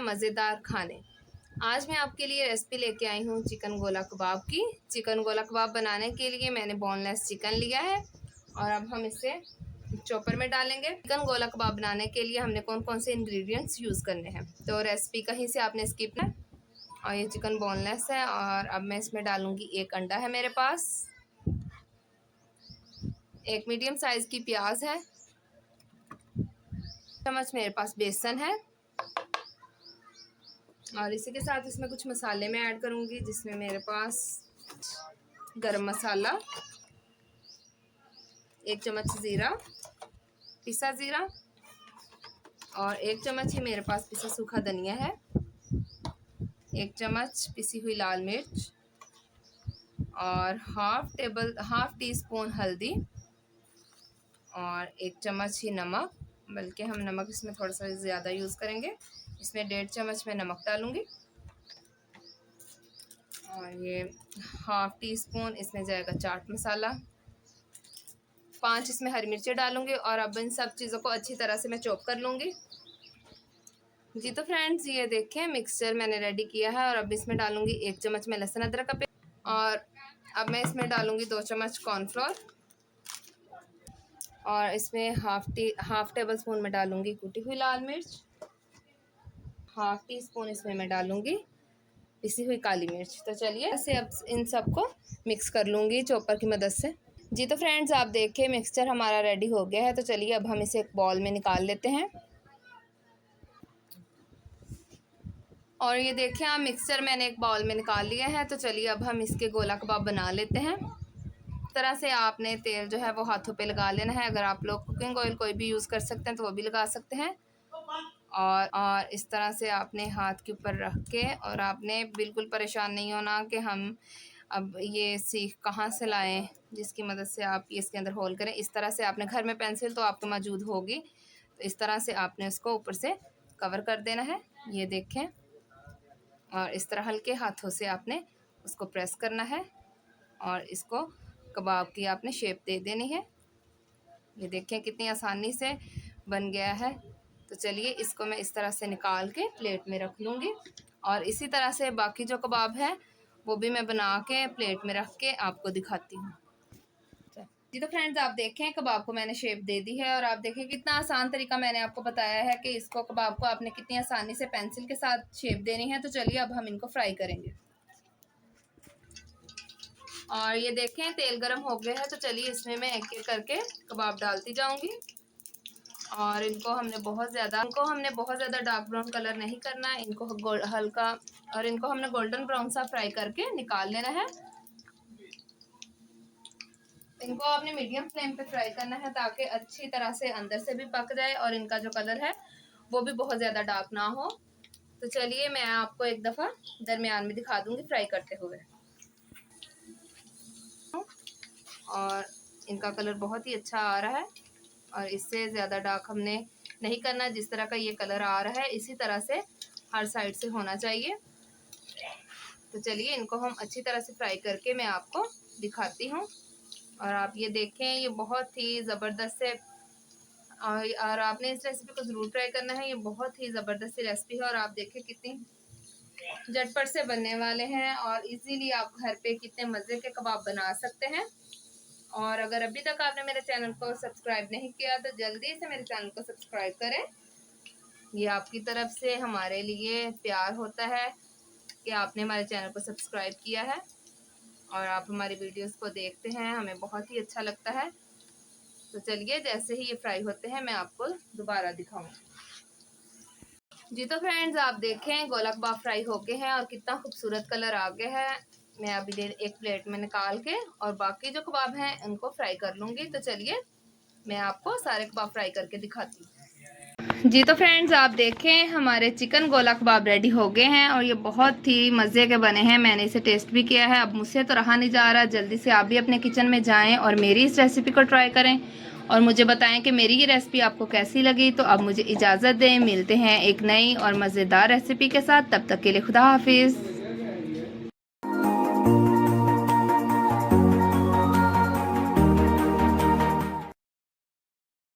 मज़ेदार खाने। आज मैं आपके लिए रेसिपी लेके आई हूँ चिकन गोला कबाब की। चिकन गोला कबाब बनाने के लिए मैंने बोनलेस चिकन लिया है और अब हम इसे चॉपर में डालेंगे। चिकन गोला कबाब बनाने के लिए हमने कौन कौन से इंग्रेडिएंट्स यूज़ करने हैं, तो रेसिपी कहीं से आपने स्किप ना। और ये चिकन बोनलेस है और अब मैं इसमें डालूँगी एक अंडा है मेरे पास, एक मीडियम साइज़ की प्याज है, चम्मच मेरे पास बेसन है और इसी के साथ इसमें कुछ मसाले मैं ऐड करूँगी, जिसमें मेरे पास गरम मसाला, 1 चम्मच ज़ीरा, पिसा ज़ीरा और 1 चम्मच ही मेरे पास पिसा सूखा धनिया है, 1 चम्मच पिसी हुई लाल मिर्च और हाफ टी स्पून हल्दी और 1 चम्मच ही नमक, बल्कि हम नमक इसमें थोड़ा सा ज़्यादा यूज़ करेंगे। इसमें 1.5 चम्मच मैं नमक डालूँगी और ये हाफ टी स्पून इसमें जाएगा चाट मसाला, 5 इसमें हरी मिर्चें डालूँगी और अब इन सब चीज़ों को अच्छी तरह से मैं चॉप कर लूँगी। जी तो फ्रेंड्स, ये देखें मिक्सचर मैंने रेडी किया है और अब इसमें डालूँगी 1 चम्मच में लहसुन अदरक का पेस्ट और अब मैं इसमें डालूँगी 2 चम्मच कॉर्नफ्लोर और इसमें हाफ टेबल स्पून में डालूँगी कुटी हुई लाल मिर्च, हाफ टी स्पून इसमें मैं डालूँगी पिसी हुई काली मिर्च। तो चलिए ऐसे अब इन सबको मिक्स कर लूँगी चॉपर की मदद से। जी तो फ्रेंड्स, आप देखिए मिक्सचर हमारा रेडी हो गया है। तो चलिए अब हम इसे एक बॉल में निकाल लेते हैं और ये देखिए आप मिक्सचर मैंने एक बाउल में निकाल लिया है। तो चलिए अब हम इसके गोला कबाब बना लेते हैं। इस तरह से आपने तेल जो है वो हाथों पे लगा लेना है। अगर आप लोग कुकिंग ऑयल कोई भी यूज़ कर सकते हैं तो वो भी लगा सकते हैं और इस तरह से आपने हाथ के ऊपर रख के और आपने बिल्कुल परेशान नहीं होना कि हम अब ये सीख कहाँ से लाएं जिसकी मदद से आप ये इसके अंदर होल करें। इस तरह से आपने घर में पेंसिल तो आपके मौजूद होगी, तो इस तरह से आपने उसको ऊपर से कवर कर देना है। ये देखें और इस तरह हल्के हाथों से आपने उसको प्रेस करना है और इसको कबाब की आपने शेप दे देनी है। ये देखें कितनी आसानी से बन गया है। तो चलिए इसको मैं इस तरह से निकाल के प्लेट में रख लूँगी और इसी तरह से बाकी जो कबाब है वो भी मैं बना के प्लेट में रख के आपको दिखाती हूँ। जी तो फ्रेंड्स, आप देखें कबाब को मैंने शेप दे दी है और आप देखें कितना आसान तरीका मैंने आपको बताया है कि इसको कबाब को आपने कितनी आसानी से पेंसिल के साथ शेप देनी है। तो चलिए अब हम इनको फ्राई करेंगे और ये देखें तेल गरम हो गया है। तो चलिए इसमें मैं एक एक करके कबाब डालती जाऊंगी और इनको हमने बहुत ज़्यादा डार्क ब्राउन कलर नहीं करना है। इनको हल्का और इनको हमने गोल्डन ब्राउन सा फ्राई करके निकाल लेना है। इनको आपने मीडियम फ्लेम पे फ्राई करना है ताकि अच्छी तरह से अंदर से भी पक जाए और इनका जो कलर है वो भी बहुत ज़्यादा डार्क ना हो। तो चलिए मैं आपको एक दफ़ा दरमियान में दिखा दूंगी फ्राई करते हुए। और इनका कलर बहुत ही अच्छा आ रहा है और इससे ज़्यादा डार्क हमने नहीं करना। जिस तरह का ये कलर आ रहा है इसी तरह से हर साइड से होना चाहिए। तो चलिए इनको हम अच्छी तरह से फ्राई करके मैं आपको दिखाती हूँ और आप ये देखें ये बहुत ही ज़बरदस्त है और आपने इस रेसिपी को ज़रूर ट्राई करना है। ये बहुत ही ज़बरदस्त रेसिपी है और आप देखें कितनी झटपट से बनने वाले हैं और इजीली आप घर पे कितने मज़े के कबाब बना सकते हैं। और अगर अभी तक आपने मेरे चैनल को सब्सक्राइब नहीं किया तो जल्दी से मेरे चैनल को सब्सक्राइब करें। ये आपकी तरफ से हमारे लिए प्यार होता है कि आपने हमारे चैनल को सब्सक्राइब किया है और आप हमारी वीडियोस को देखते हैं, हमें बहुत ही अच्छा लगता है। तो चलिए जैसे ही ये फ्राई होते हैं मैं आपको दोबारा दिखाऊंगी। जी तो फ्रेंड्स, आप देखें गोला कबाब फ्राई हो गए हैं और कितना खूबसूरत कलर आ गया है। मैं अभी एक प्लेट में निकाल के और बाकी जो कबाब हैं उनको फ्राई कर लूँगी। तो चलिए मैं आपको सारे कबाब फ्राई करके दिखाती हूँ। जी तो फ्रेंड्स, आप देखें हमारे चिकन गोला कबाब रेडी हो गए हैं और ये बहुत ही मज़े के बने हैं। मैंने इसे टेस्ट भी किया है, अब मुझसे तो रहा नहीं जा रहा। जल्दी से आप भी अपने किचन में जाएं और मेरी इस रेसिपी को ट्राई करें और मुझे बताएं कि मेरी ये रेसिपी आपको कैसी लगी। तो अब मुझे इजाज़त दें, मिलते हैं एक नई और मज़ेदार रेसिपी के साथ। तब तक के लिए खुदा हाफिज़।